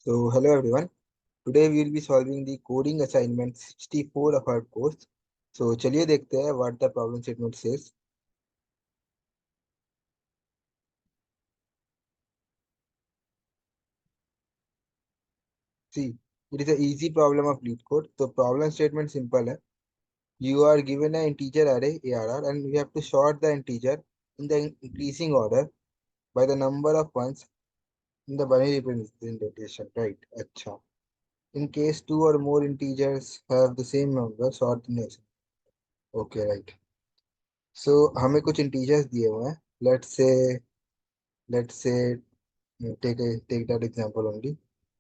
So, hello everyone. Today we will be solving the coding assignment 64 of our course. So, चलिए देखते हैं what the problem statement says. See, it is an easy problem of lead code. The problem statement simple है. You are given an integer array ARR and you have to sort the integer in the increasing order by the number of ones in the binary representation, right? अच्छा. In case two or more integers have the same number, sort the next. Okay, right. So हमें कुछ integers दिए हुए हैं. Let's say take that example only.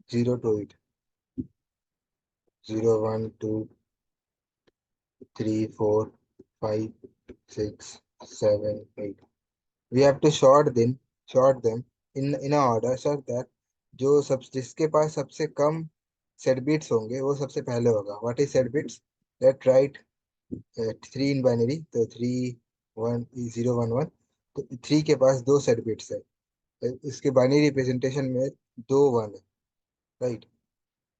0 to 8, 0 1 2 3 4 5 6 7 8. We have to sort them in a order such that जो सब जिसके पास सबसे कम set bits होंगे वो सबसे पहले होगा. What is set bits? Let write 3 in binary. तो 3 1 0 1 1. तो 3 के पास दो सेट बिट्स है. इसके बाइनरी रिप्रेजेंटेशन में दो 1 है, राइट.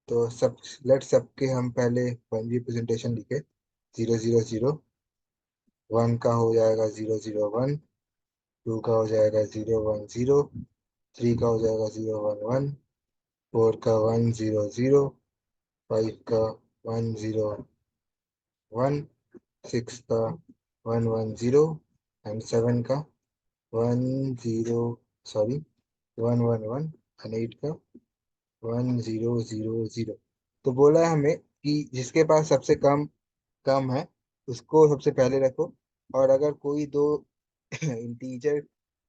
तो सबके हम पहले वन रिप्रेजेंटेशन लिखे. 0 0 0. 1 का हो जाएगा 0 0 1. 2 का हो जाएगा 0 1 0. 3 का हो जाएगा 0 1 1. 4 का 1 0 0. 5 का 1 0 1. 6 का 1 1 0. एंड 7 का 1 0, सॉरी, 1 1 1. एंड 8 का 1 0 0 0. तो बोला है हमें कि जिसके पास सबसे कम कम है उसको सबसे पहले रखो. और अगर इंटीजर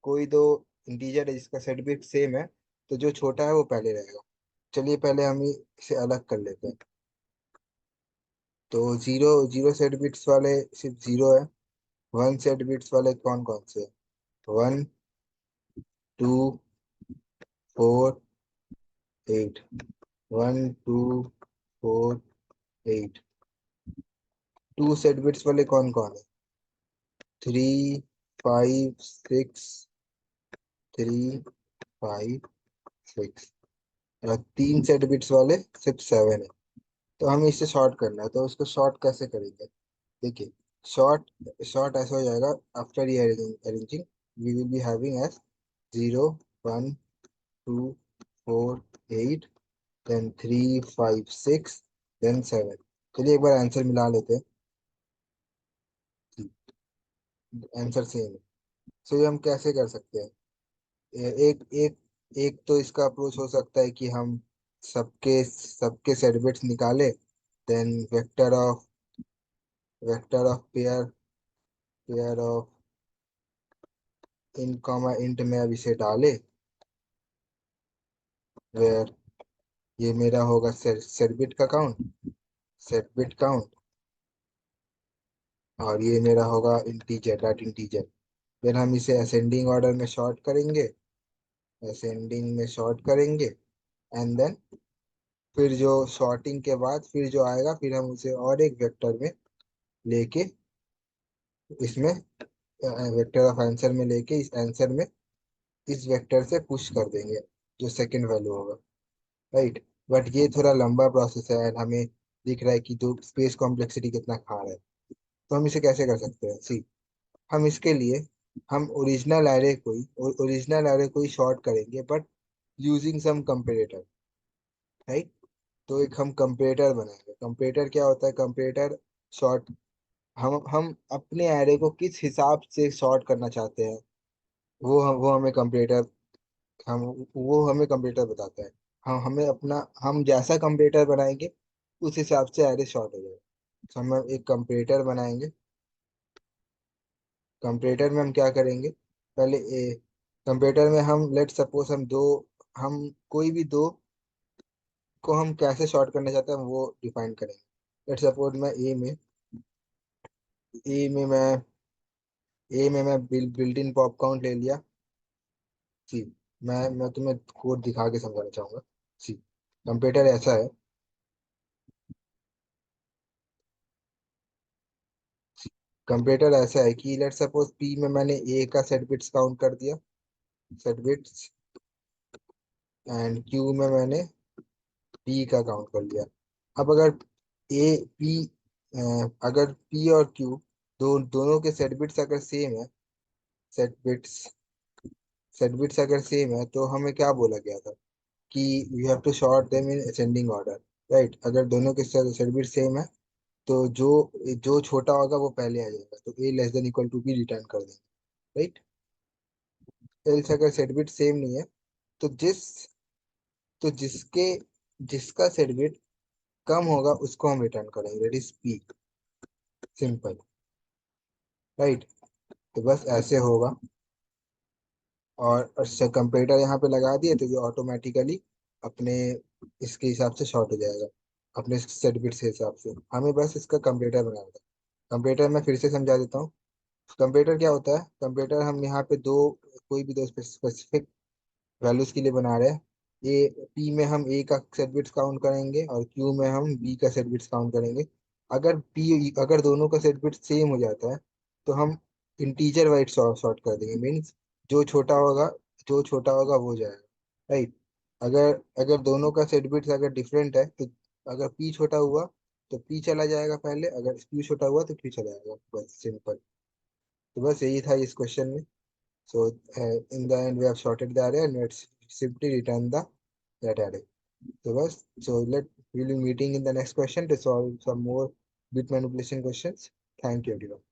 कोई दो इंटीजर है जिसका सेट बिट सेम है तो जो छोटा है वो पहले रहेगा. चलिए पहले हम इसे अलग कर लेते हैं. तो जीरो जीरो सेट बिट्स वाले सिर्फ जीरो है. वन सेट बिट्स वाले कौन कौन से? 1 2 4 8. 1 2 4 8. टू सेट बिट्स वाले कौन कौन है? 3 5 6. 3 5 6. और तीन सेट बिट्स वाले सिर्फ 7 है. तो हमें इसे शॉर्ट करना है. तो उसको शॉर्ट कैसे करेंगे? देखिए, शॉर्ट शॉर्ट ऐसा हो जाएगा. आफ्टर ये arranging we will be having as 0 1 2 4 8, then 3 5 6, then 7. चलिए एक बार आंसर मिला लेते हैं. आंसर सेम है. सो ये हम कैसे कर सकते हैं? एक एक एक तो इसका अप्रोच हो सकता है कि हम सबके सबके सेट बिट्स निकाले. Then vector of pair of in comma int में अब इसे डाले. वेयर ये मेरा होगा सेट बिट का काउंट, सेट बिट काउंट. और ये मेरा होगा इंटीजर, डॉट इंटीजर. फिर हम इसे असेंडिंग ऑर्डर में शॉर्ट करेंगे. असेंडिंग में शॉर्ट करेंगे. एंड देन फिर जो शॉर्टिंग के बाद फिर जो आएगा फिर हम उसे और एक वेक्टर में लेके इसमें वेक्टर ऑफ आंसर में लेके इस आंसर में इस वेक्टर से पुश कर देंगे जो सेकंड वैल्यू होगा, राइट. बट ये थोड़ा लंबा प्रोसेस है एंड हमें दिख रहा है कि जो स्पेस कॉम्प्लेक्सिटी कितना खा रहा है. तो हम इसे कैसे कर सकते हैं? सी, हम इसके लिए हम ओरिजिनल एरे को ही शॉर्ट करेंगे but using some comparator, right. तो एक हम कंपेरेटर बनाएंगे. कंपेरेटर क्या होता है? कंपेरेटर शॉर्ट, हम अपने एरे को किस हिसाब से शॉर्ट करना चाहते हैं वो हमें कंपेरेटर हम वो हमें कंप्यूटर बताता है. हम जैसा कंप्यूटर बनाएंगे उस हिसाब से एरे शॉर्ट हो जाएगा. तो हम एक कंप्यूटर बनाएंगे. कंप्यूटर में हम क्या करेंगे? पहले कंप्यूटर में हम लेट सपोज हम कोई भी दो को हम कैसे शॉर्ट करना चाहते हैं वो डिफाइन करेंगे. लेट सपोज ए में मैं बिल्ट इन पॉप काउंट ले लिया. सी, मैं तुम्हें कोड दिखा के समझाना चाहूंगा. सी, कंप्यूटर ऐसा है. कंप्यूटर ऐसा है कि लेट सपोज पी में मैंने ए का सेट बिट्स काउंट कर दिया, सेट बिट्स. एंड क्यू में मैंने पी का काउंट कर लिया। अब अगर ए पी अगर पी और क्यू दोनों के सेट बिट्स अगर सेम है, सेट बिट्स सेट बिट्स अगर सेम है, तो हमें क्या बोला गया था कि we have to sort them in ascending order, right. अगर दोनों के सेट बिट सेम है, तो जो जो छोटा होगा वो पहले आ जाएगा, तो A less than equal to B return कर देंगे, राइट। एल्स अगर सेट बिट सेम नहीं है, तो तो जिसका सेट बिट कम होगा उसको हम रिटर्न करेंगे, that is P, simple, right. तो बस ऐसे होगा। और अच्छा कंपेटर यहाँ पे लगा दिए तो ये ऑटोमेटिकली अपने इसके हिसाब से शॉर्ट हो जाएगा, अपने सेट बिट्स के हिसाब से। हमें बस इसका कंपेटर बनाना था। कंपेटर मैं फिर से समझा देता हूँ। कंपेटर क्या होता है? कंपेटर हम यहाँ पे कोई भी दो स्पेसिफिक वैल्यूज के लिए बना रहे हैं। ए पी में हम ए का सेट बिट्स काउंट करेंगे और क्यू में हम बी का सेट बिट्स काउंट करेंगे। अगर दोनों का सेट बिट सेम हो जाता है, तो हम इंटीजर वाइज सॉर्ट कर देंगे, मीन्स जो छोटा होगा जो छोटा होगा वो जाएगा, राइट। अगर अगर दोनों का सेट बिट्स अगर डिफरेंट है, तो अगर पी छोटा हुआ तो पी चला जाएगा पहले, अगर क्यू छोटा हुआ तो क्यू चला जाएगा, बस सिंपल। तो बस यही था इस क्वेश्चन में। So in the end, we have sorted the array and let's simply return the that array. We'll be meeting in the next question to solve some more bit manipulation questions. Thank you, everyone.